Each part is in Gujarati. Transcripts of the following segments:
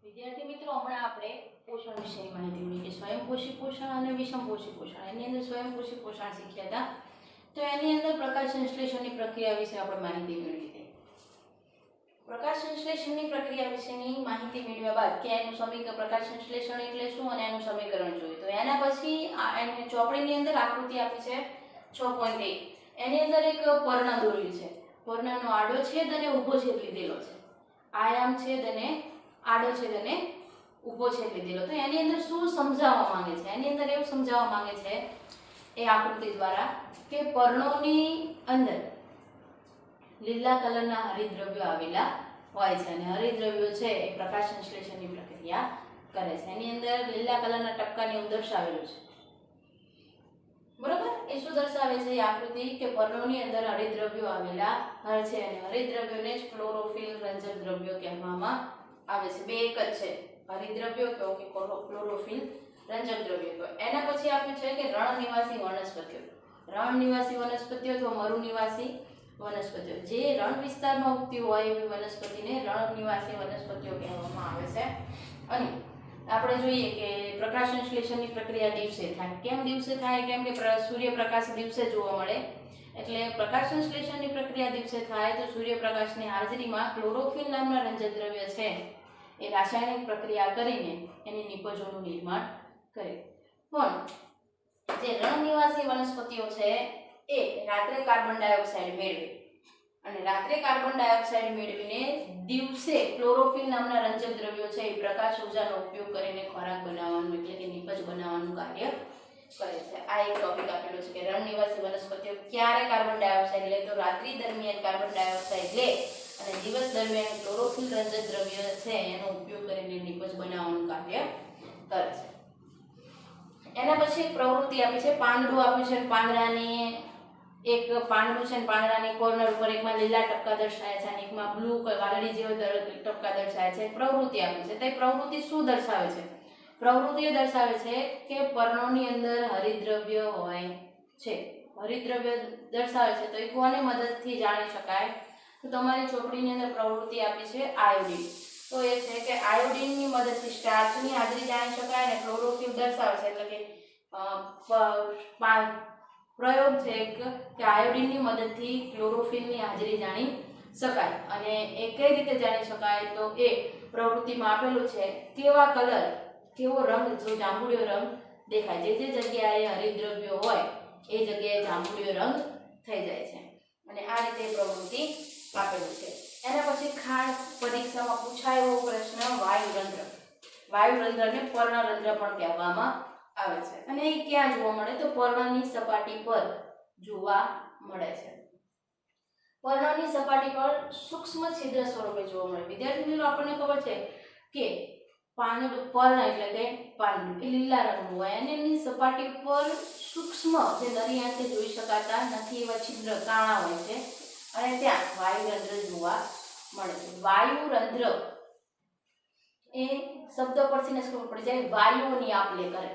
વિદ્યાર્થી મિત્રો હમણાં આપણે પોષણ વિશેની માહિતી મેળવી કે સ્વયંપોષી પોષણ અને વિષમપોષી પોષણ. એની અંદર સ્વયંપોષી પોષણ શીખ્યા હતા, તો એની અંદર પ્રકાશ સંશ્લેષણની પ્રક્રિયા વિશે આપણે માહિતી મેળવી હતી. પ્રકાશ સંશ્લેષણની પ્રક્રિયા વિશેની માહિતી મેળવ્યા બાદ કે એનું સમીકરણ, પ્રકાશ સંશ્લેષણ એટલે શું અને એનું સમીકરણ જોયું. તો એના પછી એની ચોપડીની અંદર આકૃતિ આપી છે 6.1. એની અંદર એક પર્ણ દોર્યું છે. પર્ણનો આડો છેદ અને ઊભો છેદ લીધેલો છે. આયામ છેદ અને આડો છેદ અને ઊભો છેદ લીધેલો. તો એની અંદર શું સમજાવવા માંગે છે? એની અંદર એવું સમજાવવા માંગે છે એ આકૃતિ દ્વારા કે પર્ણોની અંદર લીલા કલરના હરિદ્રવ્યો આવેલા હોય છે અને હરિદ્રવ્યો છે એ પ્રકાશ સંશ્લેષણની પ્રક્રિયા કરે છે. એની અંદર લીલા કલરના ટપકાની એવું દર્શાવેલું છે. બરોબર? એ શું દર્શાવે છે એ આકૃતિ કે પર્ણોની અંદર હરિદ્રવ્યો આવેલા હોય છે અને હરિદ્રવ્યોને જ ક્લોરોફિલ રંજક દ્રવ્યો કહેવામાં આવે છે. બે એક જ છે, હરિદ્રવ્યો કે ક્લોરોફિલ રંજક દ્રવ્યો. તો એના પછી આપ્યું છે કે રણ નિવાસી વનસ્પતિઓ. રણ નિવાસી વનસ્પતિઓ અથવા મરુ નિવાસી વનસ્પતિઓ, જે રણ વિસ્તારમાં ઉગતી હોય એવી વનસ્પતિને રણ નિવાસી વનસ્પતિઓ કહેવામાં આવે છે. અને આપણે જોઈએ કે પ્રકાશ સંશ્લેષણની પ્રક્રિયા દિવસે થાય. કેમ દિવસે થાય? કેમ કે સૂર્યપ્રકાશ દિવસે જોવા મળે, એટલે પ્રકાશ સંશ્લેષણની પ્રક્રિયા દિવસે થાય તો સૂર્યપ્રકાશની હાજરીમાં ક્લોરોફિલ નામના રંજક દ્રવ્ય છે એ રાસાયણિક પ્રક્રિયા કરીને એની નિપજોનું નિર્માણ કરે. પણ જે રણ નિવાસી વનસ્પતિઓ છે એ રાત્રે કાર્બન ડાયોક્સાઇડ મેળવે અને રાત્રે કાર્બન ડાયોક્સાઇડ મેળવીને દિવસે ક્લોરોફિલ નામના રંજક દ્રવ્યો છે એ પ્રકાશ ઉર્જાનો ઉપયોગ કરીને ખોરાક બનાવવાનું એટલે કે નિપજ બનાવવાનું કાર્ય કરે છે. આ એક ટોપિક આપેલો છે કે રણ નિવાસી વનસ્પતિઓ ક્યારે કાર્બન ડાયોક્સાઇડ લે? તો રાત્રિ દરમિયાન કાર્બન ડાયોક્સાઇડ લે અને દિવસ દરમિયાન ક્લોરોફિલ રંજક દ્રવ્ય છે એનો ઉપયોગ કરીને નિપજ બનાવવાનું કાર્ય કરે છે. એના પછી એક પ્રવૃત્તિ આપી છે, પાંદડું આપ્યું છે. પાંદડાની એક પાંદડું છે, પાંદડાની કોર્નર ઉપર એકમાં લીલા ટપકા દર્શાવ્યા છે અને એકમાં બ્લુ વાદળી જેવો ટપકા દર્શાવ્યા છે. પ્રવૃત્તિ આપી છે. તે પ્રવૃત્તિ શું દર્શાવે છે? પ્રવૃત્તિ એ દર્શાવે છે કે પર્ણોની અંદર હરિદ્રવ્ય હોય છે. હરિદ્રવ્ય દર્શાવે છે તો એ કોની મદદથી જાણી શકાય? તો તમારી ચોપડીની અંદર પ્રવૃત્તિ આપી છે આયોડિન. તો એ છે કે આયોડિનની મદદથી સ્ટાર્ચની હાજરી જાણી શકાય અને ક્લોરોફિલ દર્શાવે છે એટલે કે પ્રયોગ છે કે આયોડિનની મદદથી ક્લોરોફિલની હાજરી જાણી શકાય. અને એ કઈ રીતે જાણી શકાય? તો એ પ્રવૃત્તિમાં આપેલું છે કેવા કલર, કેવો રંગ, જો જાંબુડિયો રંગ દેખાય. જે જગ્યાએ હરિદ્રવ્યો હોય એ જગ્યાએ જાંબુડિયો રંગ થઈ જાય છે. અને આ રીતે પ્રવૃત્તિ આપેલું છે. એના પછી ખાસ પરીક્ષામાં પૂછાયેલો પ્રશ્ન વાયુરંધ્ર. વાયુરંધ્રને પર્ણરંધ્ર પણ કહેવામાં આવે છે. અને એ ક્યાં જોવા મળે? તો પર્ણની સપાટી પર જોવા મળે છે. પર્ણની સપાટી પર સૂક્ષ્મ છિદ્ર સ્વરૂપે જોવા મળે. વિદ્યાર્થી મિત્રો, આપણને ખબર છે કે પાંદડું, પર્ણ એટલે કે પાંદડું એ લીલા રંગનું હોય અને એની સપાટી પર સૂક્ષ્મ, જે નરી આંખે જોઈ શકાતા નથી એવા છિદ્ર, કાણા હોય છે અને ત્યાં વાયુરંધ્ર જોવા મળે છે. વાયુરંધ્ર એ શબ્દ પરથી ને ખબર પડી જાય, વાયુઓની આપ-લે કરે.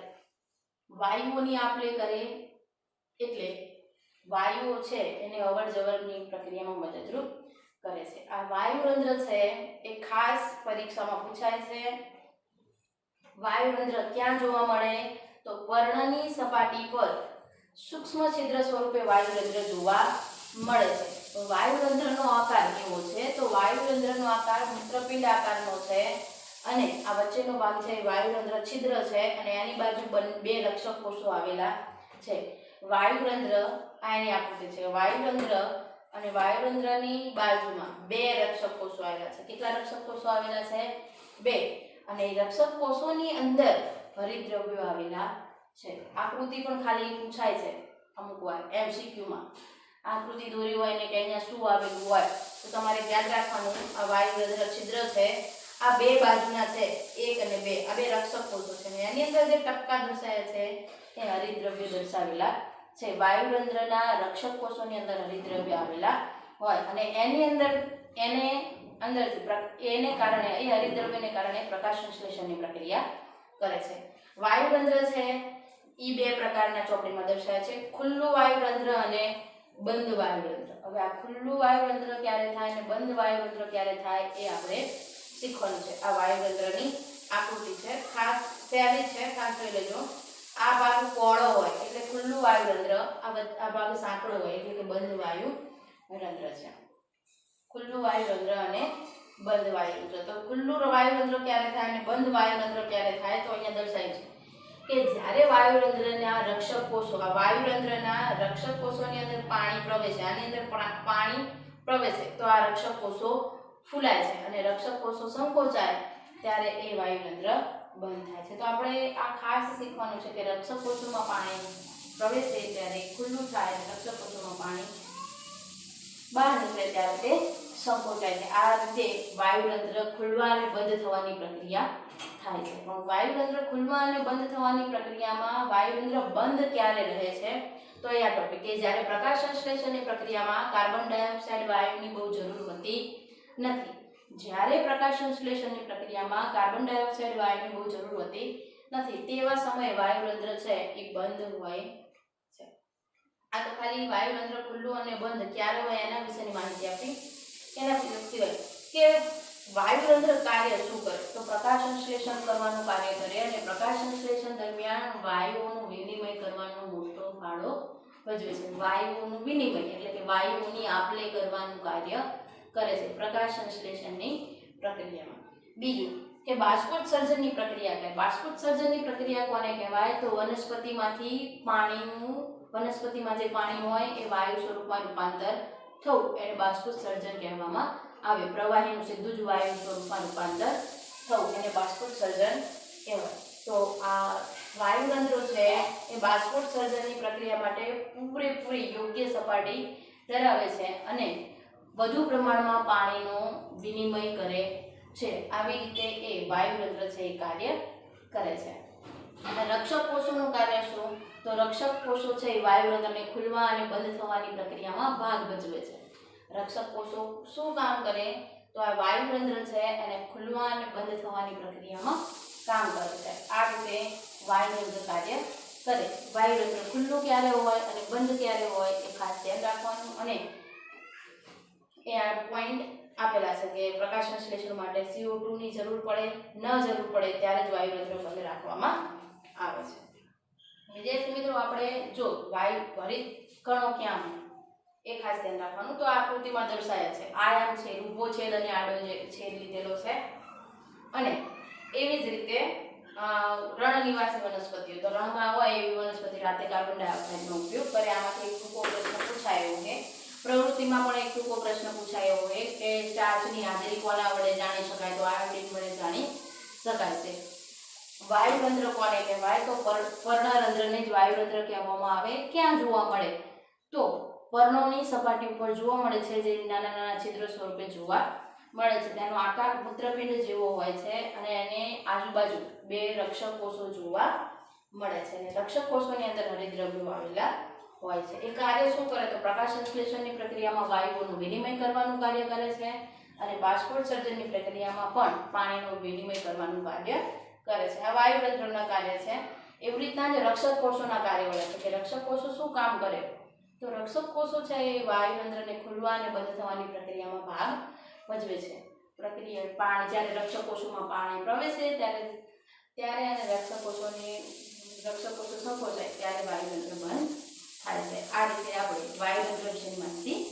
વાયુઓની આપ-લે કરે એટલે વાયુઓ છે એને અવર જવરની પ્રક્રિયામાં મદદરૂપ કરે છે. આ વાયુરંધ્ર છે એ ખાસ પરીક્ષામાં પૂછાય છે. વાયુરંધ્ર ક્યાં જોવા મળે? તો પર્ણની સપાટી પર સૂક્ષ્મ છિદ્ર સ્વરૂપે વાયુરંધ્ર જોવા મળે છે. તો વાયુરંધ્રનો આકાર કેવો છે? તો વાયુરંધ્રનો આકાર મૂત્રપિંડ આકારનો છે અને આ વચ્ચેનો ભાગ છે વાયુરંધ્ર છિદ્ર છે અને આની બાજુ બે રક્ષક કોષો આવેલા છે. વાયુરંધ્ર આ એની આકૃતિ છે. વાયુરંધ્ર અને વાયુરંધ્રની બાજુમાં બે રક્ષક કોષો આવેલા છે. કેટલા રક્ષક કોષો આવેલા છે? બે. અને રક્ષક કોષોની અંદર હરિદ્રવ્યો આવેલા છે. આકૃતિ પણ ખાલી પૂછાય છે અમુક વાર MCQમાં. આકૃતિ દોરી હોય ને કે અહીંયા શું આવેલું હોય તો તમારે યાદ રાખવાનું આ વાયુરંધ્ર છિદ્ર છે, આ બે બાજુના છે, એક અને બે, આ બે રક્ષક કોષો છે અને એની અંદર જે ટપકા દર્શાવ્યા છે એ હરિદ્રવ્ય દર્શાવેલા છે. વાયુરંધ્રના રક્ષક કોષોની અંદર હરિદ્રવ્ય આવેલા હોય અને એની અંદર એને કારણે એ હરિદ્રવ્યને કારણે પ્રકાશ સંશ્લેષણની પ્રક્રિયા કરે છે. વાયુરંધ્ર છે એ બે પ્રકારના ચોપડીમાં દર્શાવે છે, ખુલ્લું વાયુરંધ્ર અને બંધ વાયુરંધ્ર. હવે આ ખુલ્લું વાયુરંધ્ર ક્યારે થાય અને બંધ વાયુરંધ્ર ક્યારે થાય એ આપણે શીખવાનું છે. આ વાયુરંધ્રની આકૃતિ છે, ખાસ પહેલી છે, ખાસ જોઈ લેજો. આ ભાગ પહોળો હોય એટલે ખુલ્લું વાયુરંધ્ર, આ ભાગ સાંકડો હોય એટલે કે બંધ વાયુરંધ્ર છે. ખુલ્લું વાયુરંધ્ર અને બંધ વાયુરંધ્ર. તો ખુલ્લું વાયુરંધ્ર ક્યારે થાય અને બંધ વાયુરંધ્ર ક્યારે થાય? તો અહીંયા દર્શાવ્યું છે કે જ્યારે વાયુરંધ્રના રક્ષક કોષો, આ વાયુરંધ્રના રક્ષક કોષોની અંદર પાણી પ્રવેશે, આની અંદર પાણી પ્રવેશે તો આ રક્ષક કોષો ફૂલાય છે અને રક્ષક કોષો સંકોચાય ત્યારે એ વાયુરંધ્ર બંધ થાય છે. તો આપણે આ ખાસ શીખવાનું છે કે રક્ષક કોષોમાં પાણી પ્રવેશે ત્યારે ખુલ્લું થાય અને રક્ષક કોષોમાં પાણી બહાર નીકળે ત્યારે તે સંકોચાય છે. આ રીતે વાયુરંધ્ર ખુલવા અને બંધ થવાની પ્રક્રિયા થાય છે. પણ વાયુરંધ્ર ખુલવા અને બંધ થવાની પ્રક્રિયામાં વાયુરંધ્ર બંધ ક્યારે રહે છે? તો એ આ ટોપિક કે જ્યારે પ્રકાશ સંશ્લેષણની પ્રક્રિયામાં કાર્બન ડાયોક્સાઇડ વાયુની બહુ જરૂર હોતી નથી. જ્યારે પ્રકાશ સંશ્લેષણની પ્રક્રિયામાં કાર્બન ડાયોક્સાઇડ વાયુની બહુ જરૂર હોતી નથી તેવા સમયે વાયુરંધ્ર છે એ બંધ હોય છે. આ તો ખાલી વાયુરંધ્ર ખુલ્લું અને બંધ ક્યારે હોય એના વિશેની માહિતી આપી. એના સિવાય કે વાયુરંધ્ર કાર્ય શું કરે? તો પ્રકાશ સંશ્લેષણ કરવાનું કાર્ય કરે અને પ્રકાશ સંશ્લેષણ દરમિયાન વાયુઓનું વિનિમય કરવાનો મોટો ફાળો ભજવે છે. વાયુઓનું વિનિમય એટલે કે વાયુઓની આપ-લે કરવાનું કાર્ય કરે છે પ્રકાશ સંશ્લેષણની પ્રક્રિયામાં. બીજું કે બાષ્પોત્સર્જનની પ્રક્રિયા કહેવાય. બાષ્પોત્સર્જનની પ્રક્રિયા કોને કહેવાય? તો વનસ્પતિમાં જે પાણી હોય એ વાયુ સ્વરૂપમાં રૂપાંતર થવું એને બાષ્પોત્સર્જન કહેવામાં આવે. પ્રવાહીનું સીધું જ વાયુ સ્વરૂપમાં રૂપાંતર થવું એને બાષ્પોત્સર્જન કહેવાય. તો આ વાયુરંધ્રો છે એ બાષ્પોત્સર્જનની પ્રક્રિયા માટે પૂરેપૂરી યોગ્ય સપાટી ધરાવે છે અને વધુ પ્રમાણમાં પાણીનો વિનિમય કરે છે. આવી રીતે એ વાયુરંધ્ર છે એ કાર્ય કરે છે. અને રક્ષક કોષોનું કાર્ય શું? તો રક્ષક કોષો છે એ વાયુરંધ્રને ખુલવા અને બંધ થવાની પ્રક્રિયામાં ભાગ ભજવે છે. રક્ષક કોષો શું કામ કરે? તો આ વાયુરંધ્ર છે એને ખુલવા અને બંધ થવાની પ્રક્રિયામાં કામ કરે છે. આ રીતે વાયુરંધ્ર કાર્ય કરે. વાયુરંધ્ર ખુલ્લું ક્યારે હોય અને બંધ ક્યારે હોય એ ખાસ ધ્યાન રાખવાનું. અને એ આ પોઈન્ટ આપેલા છે કે પ્રકાશ સંશ્લેષણ માટે CO2 ની જરૂર પડે, ન જરૂર પડે ત્યારે જ વાયુરંધ્ર બંધ રાખવામાં આવે છે. વિદ્યાર્થી મિત્રો, આપણે જો વાયુ ભરિત કણો ક્યાં હોય એ ખાસ ધ્યાન રાખવાનું. તો આ આકૃતિમાં દર્શાયા છે. આયામ છે, ઊભો છેદ અને આડો છેદ લીધેલો છે. અને એવી જ રીતે રણનિવાસી વનસ્પતિઓ, તો રણમાં હોય એવી વનસ્પતિ રાતે કાર્બન ડાયોક્સાઇડનો ઉપયોગ કરે. આમાંથી એક ટૂંકો પ્રશ્ન પૂછાયો છે. પ્રવૃત્તિમાં પણ એક ટૂંકો પ્રશ્ન પૂછાયો હોય કે ચાર્જની હાજરી કોના વડે જાણી શકાય? તો આયોડિન વડે જાણી શકાય છે. વાયુરંધ્ર કોને કહેવાય? તો પર્ણરંધ્રને જ વાયુરંધ્ર કહેવામાં આવે. ક્યાં જોવા મળે? તો પર્ણોની સપાટી ઉપર જોવા મળે છે, જે નાના નાના છિદ્ર સ્વરૂપે જોવા મળે છે. તેનો આકાર મૂત્રપિંડ જેવો હોય છે અને એને આજુબાજુ બે રક્ષક કોષો જોવા મળે છે. અને રક્ષક કોષોની અંદર હરિતદ્રવ્યો આવેલા હોય છે. એ કાર્ય શું કરે? તો પ્રકાશ સંશ્લેષણની પ્રક્રિયામાં વાયુઓનું વિનિમય કરવાનું કાર્ય કરે છે અને બાષ્પોત્સર્જનની પ્રક્રિયામાં પણ પાણીનું વિનિમય કરવાનું કાર્ય કરે છે. આ વાયુરંધ્રના કાર્ય છે. એવી રીતના જ રક્ષક કોષોના કાર્ય હોય છે કે રક્ષક કોષો શું કામ કરે? તો રક્ષક કોષો છે એ વાયુરંધ્રને ખુલવા અને બંધ થવાની પ્રક્રિયામાં ભાગ ભજવે છે. પાણી જ્યારે રક્ષક કોષોમાં પાણી પ્રવેશે ત્યારે અને રક્ષક કોષો સંકોચાય ત્યારે વાયુરંધ્ર